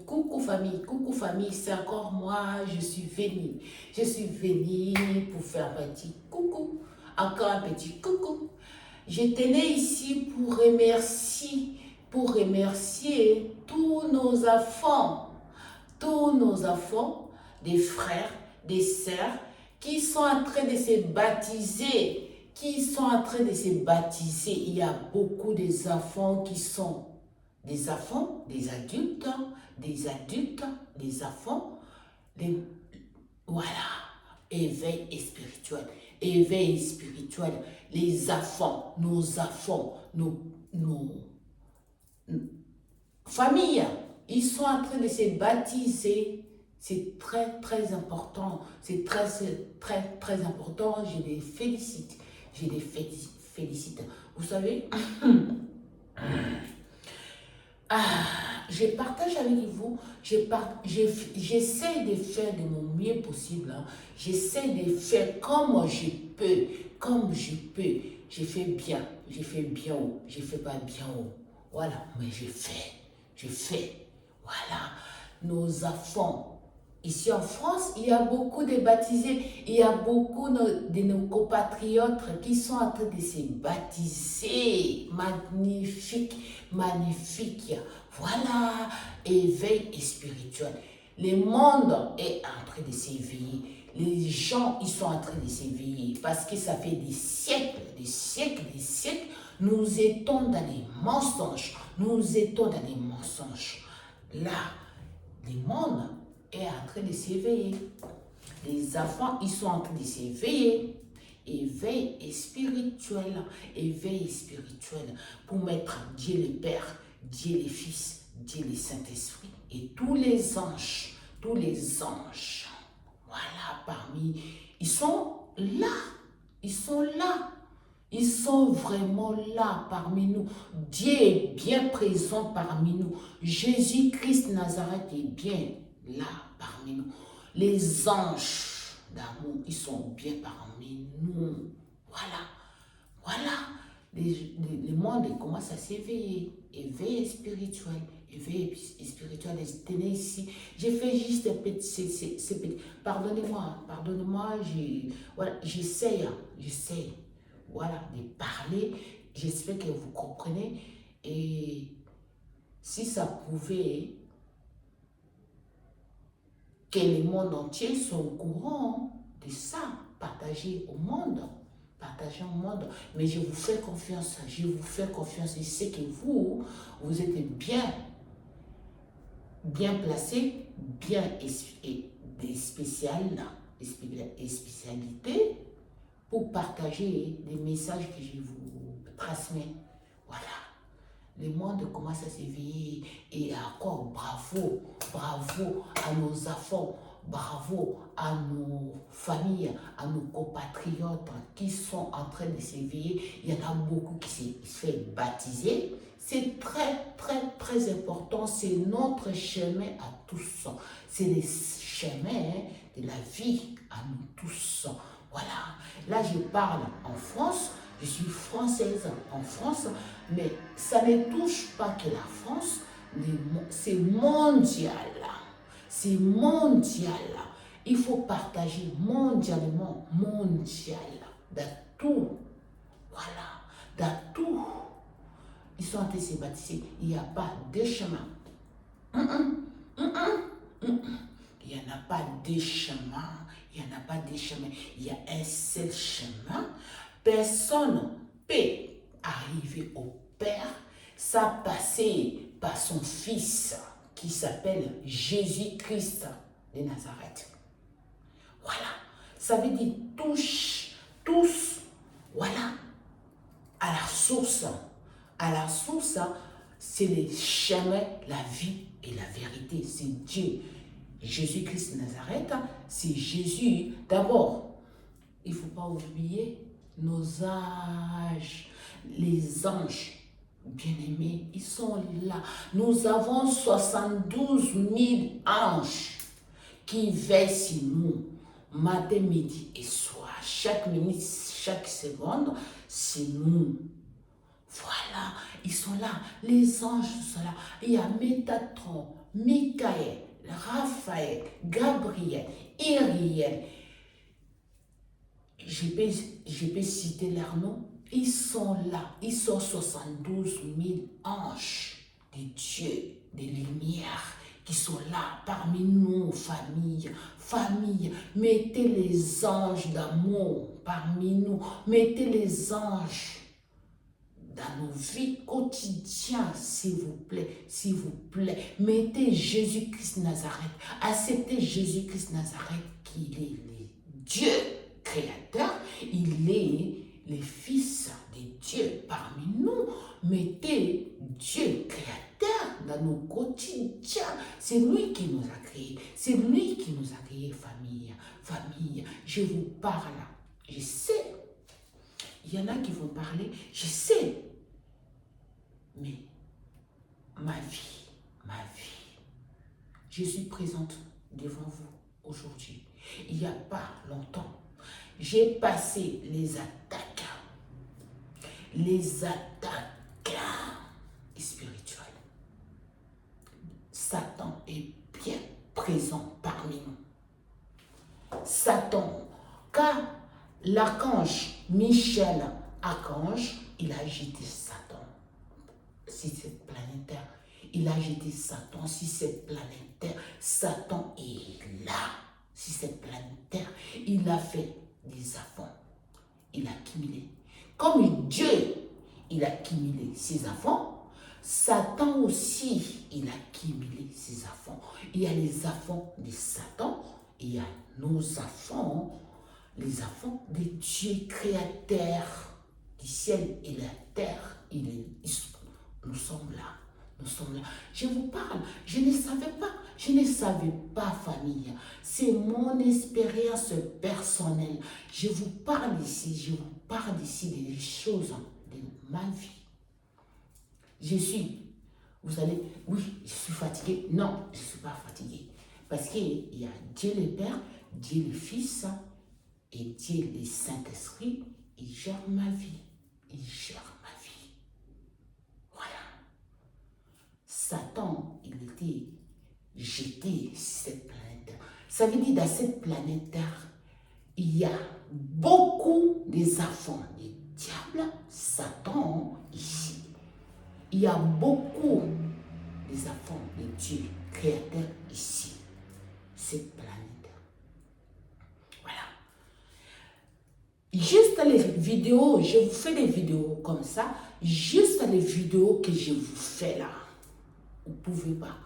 coucou famille, c'est encore moi, je suis venue. Je suis venue pour faire un petit coucou, encore un petit coucou. Je tenais ici pour remercier tous nos enfants, des frères, des sœurs, qui sont en train de se baptiser, Il y a beaucoup d'enfants qui sont des enfants, des adultes, des enfants, voilà, éveil spirituel, les enfants, nos familles, ils sont en train de se baptiser. C'est très important, c'est très important, je les félicite, Vous savez, je partage avec vous, j'essaie de faire de mon mieux possible, j'essaie de faire comme je peux, je fais bien haut, je fais pas bien haut, voilà, mais je fais, voilà, nos enfants. Ici en France, il y a beaucoup de baptisés, il y a beaucoup de nos compatriotes qui sont en train de se baptiser. Magnifique. Voilà, éveil spirituel. Le monde est en train de s'éveiller. Les gens, ils sont en train de s'éveiller parce que ça fait des siècles, nous étions dans les mensonges. Là, le monde est en train de s'éveiller. Les enfants, ils sont en train de s'éveiller. Éveil spirituel pour mettre Dieu le Père, Dieu le Fils, Dieu le Saint-Esprit et tous les anges, voilà, ils sont là, ils sont vraiment là parmi nous. Dieu est bien présent parmi nous. Jésus-Christ Nazareth est bien là parmi nous. Les anges d'amour, ils sont bien parmi nous. Voilà. Le monde commence à s'éveiller. Éveil spirituel. Tenez ici. J'ai fait juste un petit. Pardonnez-moi. J'essaie. Voilà, de parler. J'espère que vous comprenez. Et si ça pouvait que le monde entier soit au courant de ça, partagez au monde. Mais je vous fais confiance. Je sais que vous êtes bien placé, des spécialités pour partager les messages que je vous transmets. Voilà. Le monde commence à s'éveiller et encore bravo à nos enfants, bravo à nos familles, à nos compatriotes qui sont en train de s'éveiller. Il y en a beaucoup qui se fait baptiser. C'est très important. C'est notre chemin à tous. C'est le chemin de la vie à nous tous. Voilà. Là, je parle en France. Je suis française en France, mais ça ne touche pas que la France, c'est mondial. Il faut partager mondialement, dans tout. Voilà, dans tout. Ils sont en train de se baptiser. Il n'y a pas de chemin. Il n'y en a pas de chemin. Il y a un seul chemin. Personne peut arriver au Père sans passer par son Fils qui s'appelle Jésus-Christ de Nazareth. Voilà. Ça veut dire tous, voilà, à la source. C'est le chemin, la vie et la vérité. C'est Dieu. Jésus-Christ de Nazareth, c'est Jésus. D'abord, il ne faut pas oublier nos âges, les anges bien-aimés, ils sont là. Nous avons 72 000 anges qui veillent sur nous, matin, midi et soir. Chaque minute, chaque seconde, c'est nous. Voilà. ils sont là. Les anges sont là. Il y a Métatron, Michael, Raphaël, Gabriel, Iriel. Je peux citer leurs noms. Ils sont là. Ils sont 72 000 anges de Dieu, de lumière, qui sont là parmi nous, famille. Famille, mettez les anges d'amour parmi nous. Mettez les anges dans nos vies quotidiennes, s'il vous plaît, s'il vous plaît. Mettez Jésus-Christ Nazareth. Acceptez Jésus-Christ Nazareth, qu'il est le Dieu créateur. Il est le Fils de Dieu parmi nous. Mettez Dieu créateur dans nos quotidiens. C'est lui qui nous a créés. C'est lui qui nous a créés, famille. Famille, je vous parle. Je sais. Il y en a qui vont parler. Je sais. Mais ma vie, je suis présente devant vous aujourd'hui. Il n'y a pas longtemps, j'ai passé les attaques spirituelles. Satan est bien présent parmi nous. Satan, car l'archange Michel, archange, il a jeté Satan sur cette planète Terre. Il a jeté Satan sur cette planète Terre. Satan est là, sur cette planète Terre. Il a fait des enfants. Il a accumulé. Comme Dieu, il a accumulé ses enfants, Satan aussi, il a accumulé ses enfants. Il y a les enfants de Satan, et il y a nos enfants, les enfants de Dieu créateur du ciel et la terre. Nous sommes là. Nous sommes là. Je vous parle. Je ne savais pas, famille. C'est mon expérience personnelle. Je vous parle ici des choses de ma vie. Vous allez, oui, je suis fatiguée. Non, je ne suis pas fatiguée. Parce qu'il y a Dieu le Père, Dieu le Fils et Dieu le Saint-Esprit. Il gère ma vie. Il gère ma vie. Voilà. Satan, il était jeté sur cette planète. Ça veut dire, dans cette planète Terre, il y a beaucoup des enfants du diable, Satan, ici. Il y a beaucoup des enfants de Dieu, créateur, ici. Cette planète. Voilà. Juste les vidéos, je vous fais des vidéos comme ça, juste les vidéos que je vous fais là. Vous ne pouvez pas.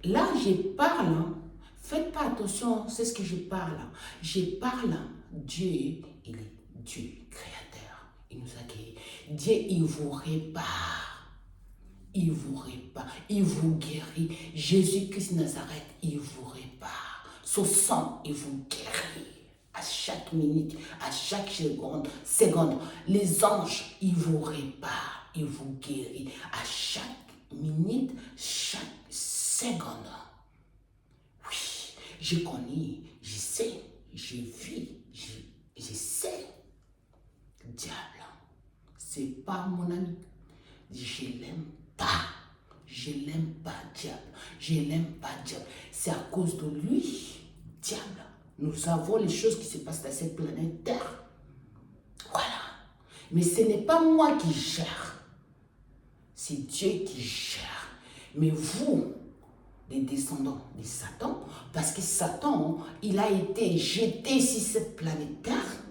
Là, je parle, hein. Faites pas attention, c'est ce que je parle. Je parle, Dieu, il est Dieu créateur. Il nous a créés. Dieu, il vous répare. Il vous répare. Il vous guérit. Jésus-Christ Nazareth, il vous répare. Son sang, il vous guérit. À chaque minute, à chaque seconde. Les anges, ils vous réparent. Ils vous guérissent. À chaque minute, chaque seconde. Oui, je connais, je sais, je vis, je sais. Diable, c'est pas mon ami. Je l'aime pas. Je l'aime pas, diable. Je l'aime pas, diable. C'est à cause de lui, diable. Nous avons les choses qui se passent dans cette planète Terre. Voilà. Mais ce n'est pas moi qui gère. C'est Dieu qui gère. Mais vous, les descendants de Satan, parce que Satan, il a été jeté sur cette planète Terre.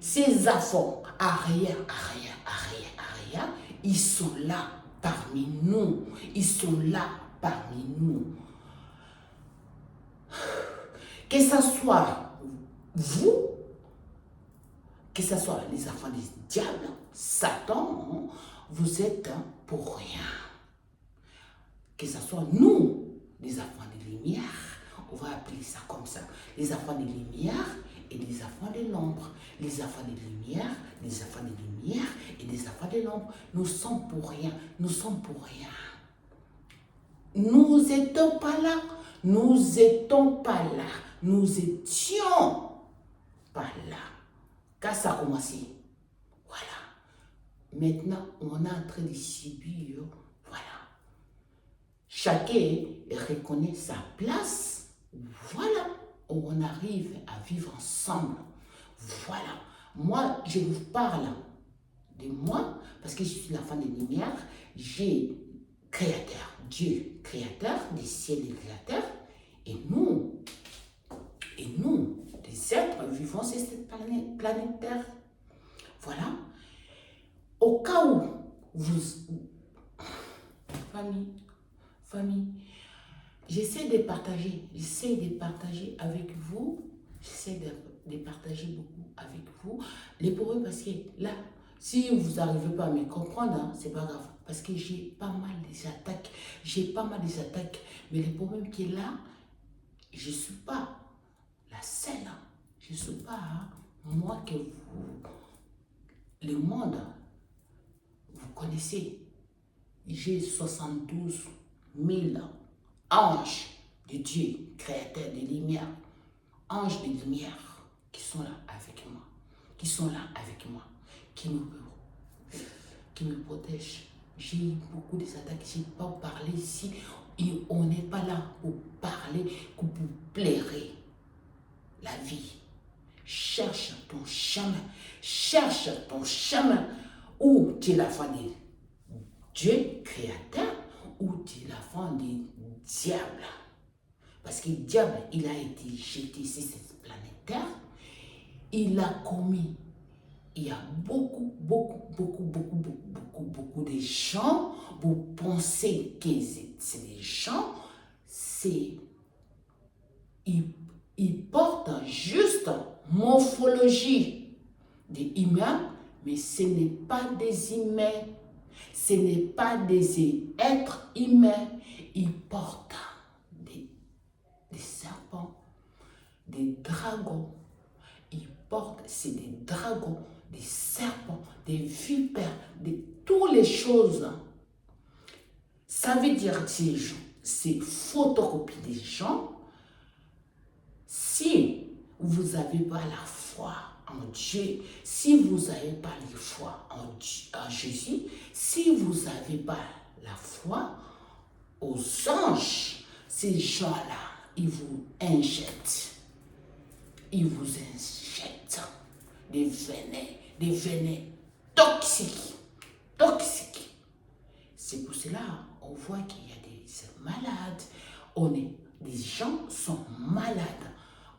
Ses enfants, arrière, ils sont là parmi nous. Ils sont là parmi nous. Que ce soit vous, que ce soit les enfants du diable, Satan, vous êtes pour rien. Que ce soit nous, les enfants de lumière, on va appeler ça comme ça, les enfants de lumière et les enfants de l'ombre. Les enfants de lumière, les enfants de lumière et les enfants de l'ombre. Nous sommes pour rien, nous sommes pour rien. Nous n'étions pas là, nous étions pas là, nous étions pas là. Quand ça a commencé, voilà. Maintenant, on est en train de subir, voilà. Chacun reconnaît sa place, voilà. On arrive à vivre ensemble, voilà. Moi, je vous parle de moi, parce que je suis la femme des lumières, j'ai créateur, Dieu, créateur des ciels et de la terre, et nous, des êtres vivants sur cette planète Terre. Voilà. Au cas où vous... Famille, j'essaie de partager avec vous, j'essaie de partager beaucoup avec vous. Les problèmes, parce que là, si vous n'arrivez pas à me comprendre, hein, c'est pas grave, parce que j'ai pas mal des attaques, mais le problème qui est là, je ne suis pas la seule, je ne suis pas, hein, moi que vous, le monde, vous connaissez, j'ai 72 000 anges de Dieu, créateurs de lumière, anges de lumière qui sont là avec moi, qui me protègent. J'ai eu beaucoup des attaques, je n'ai pas parlé ici, et on n'est pas là pour parler, pour blairer la vie. Cherche ton chemin, où tu es la fin de Dieu créateur, ou tu es la fin du diable. Parce que le diable, il a été jeté sur cette planète Terre, il a commis, il y a beaucoup de gens, vous pensez que c'est des gens, ils portent juste morphologie des humains, mais ce n'est pas des humains, ce n'est pas des êtres humains, ils portent des serpents, des dragons, c'est des dragons, des serpents, des vipères, de toutes les choses. Ça veut dire que c'est photocopie des gens. Si vous n'avez pas la foi en Dieu, si vous n'avez pas la foi en Jésus, si vous n'avez pas la foi aux anges, ces gens-là, ils vous injectent des venins toxiques. C'est pour cela on voit qu'il y a des malades, des gens sont malades,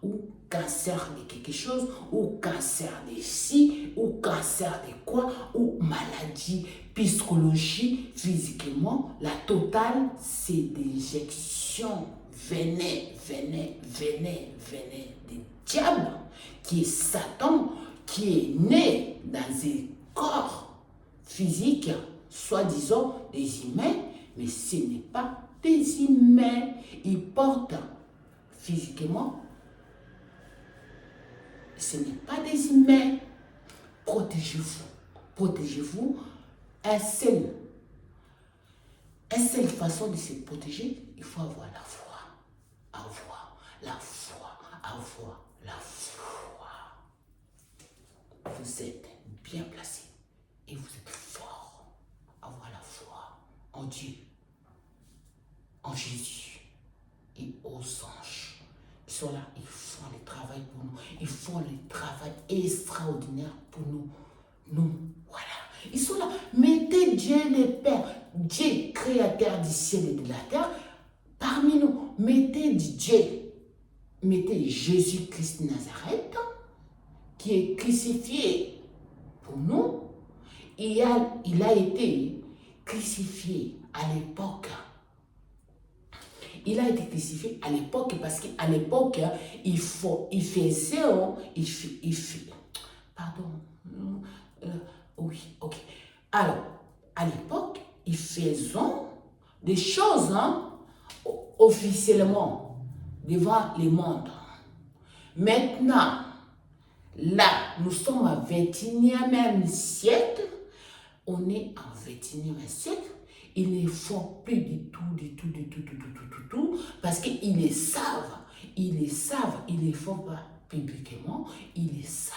ou cancer de quelque chose, ou cancer de ci, ou cancer de quoi, ou maladie, psychologie, physiquement, la totale, c'est des injections, venez, des diables, qui est Satan, qui est né dans un corps physique, soi-disant des humains, mais ce n'est pas des humains. Ils portent physiquement, ce n'est pas des humains. Protégez-vous. Une seule façon de se protéger, il faut avoir la foi. Vous êtes bien placé et vous êtes fort. Avoir la foi en Dieu, en Jésus et aux anges. Ils sont là, ils font le travail pour nous. Ils font le travail extraordinaire pour nous. Voilà. Ils sont là. Mettez Dieu le Père, Dieu créateur du ciel et de la terre, parmi nous. Mettez Dieu. Mettez Jésus-Christ de Nazareth, qui est crucifié pour nous. Il a été crucifié à l'époque. Il a été crucifié à l'époque parce qu'à l'époque, il faisait, pardon, oui, ok. Alors, à l'époque, ils faisaient des choses officiellement devant le monde. Maintenant, là, nous sommes au 21e siècle. On est en 21e siècle. Ils ne font plus du tout, parce qu'ils le savent. Ils ne font pas publiquement, ils le savent.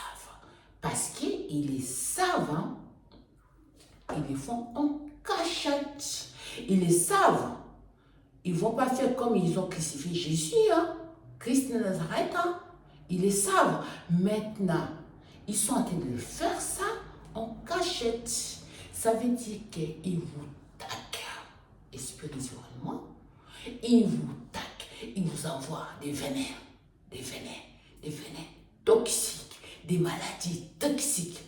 Parce qu'ils le savent, ils les font en cachette. Ils le savent. Ils ne vont pas faire comme ils ont crucifié Jésus, hein. Christ de Nazareth, hein. Ils le savent. Maintenant, ils sont en train de faire ça en cachette. Ça veut dire qu'ils vous taquent spirituellement. Ils vous taquent. Ils vous envoient des venins toxiques, des maladies toxiques.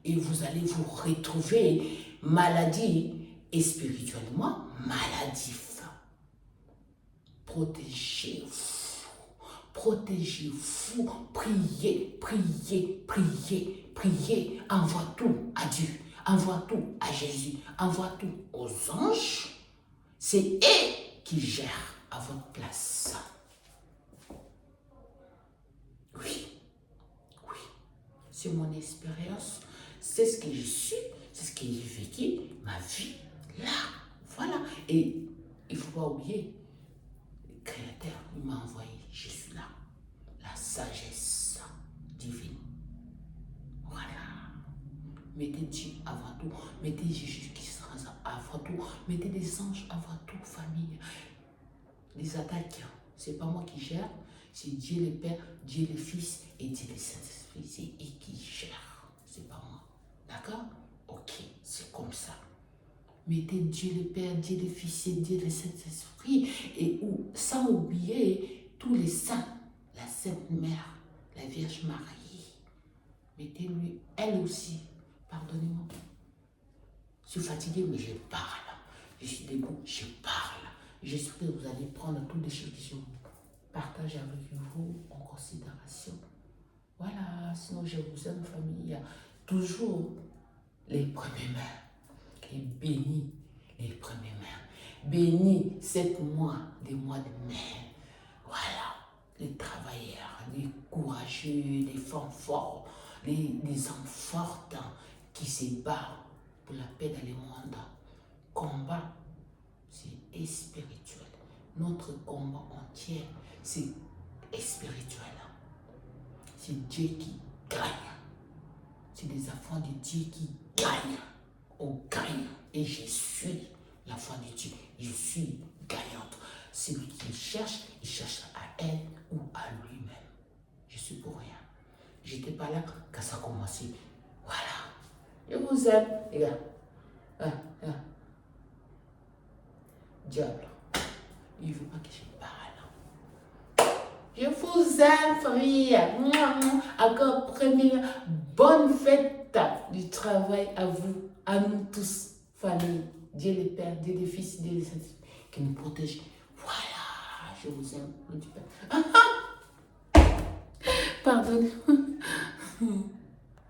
Et vous allez vous retrouver maladie et spirituellement maladif. Protégez-vous, priez, envoie tout à Dieu, envoie tout à Jésus, envoie tout aux anges. C'est eux qui gèrent à votre place. Oui, c'est mon expérience, c'est ce que je suis, c'est ce que j'ai vécu, ma vie, là, voilà. Et il ne faut pas oublier, le Créateur, il m'a envoyé, je suis là, la sagesse divine. Voilà. Mettez Dieu avant tout, mettez Jésus-Christ avant tout, mettez les anges avant tout, famille. Les attaques, c'est pas moi qui gère, c'est Dieu le Père, Dieu le Fils et Dieu le Saint-Esprit. C'est eux qui gèrent, c'est pas moi. D'accord? Ok, c'est comme ça. Mettez Dieu le Père, Dieu le Fils et Dieu le Saint-Esprit. Et sans oublier tous les saints, la Sainte Mère, la Vierge Marie. Mettez-lui, elle aussi. Pardonnez-moi. Je suis fatiguée, mais je parle. Je suis debout, je parle. J'espère que vous allez prendre toutes les choses que je partage avec vous en considération. Voilà, sinon je vous aime, famille. Il y a toujours les premiers mains. Et bénis les premiers mains. Bénis 7 mois, des mois de mai. Voilà, les travailleurs, les courageux, les femmes fortes, les hommes forts qui se battent pour la paix dans le monde. Combat, c'est spirituel. Notre combat entier, c'est spirituel. C'est Dieu qui gagne. C'est des enfants de Dieu qui gagnent. On gagne. Et je suis l'enfant de Dieu. Je suis gagnante. Celui qui cherche, il cherche à elle ou à lui-même. Je suis pour rien. Je n'étais pas là quand ça a commencé. Voilà. Je vous aime, les gars. Diable, il ne veut pas que je parle. Je vous aime, famille. Encore première bonne fête du travail à vous, à nous tous, famille. Dieu le Père, Dieu le Fils, Dieu le Saint-Esprit, qui nous protège. Voilà, je vous aime. Pardon.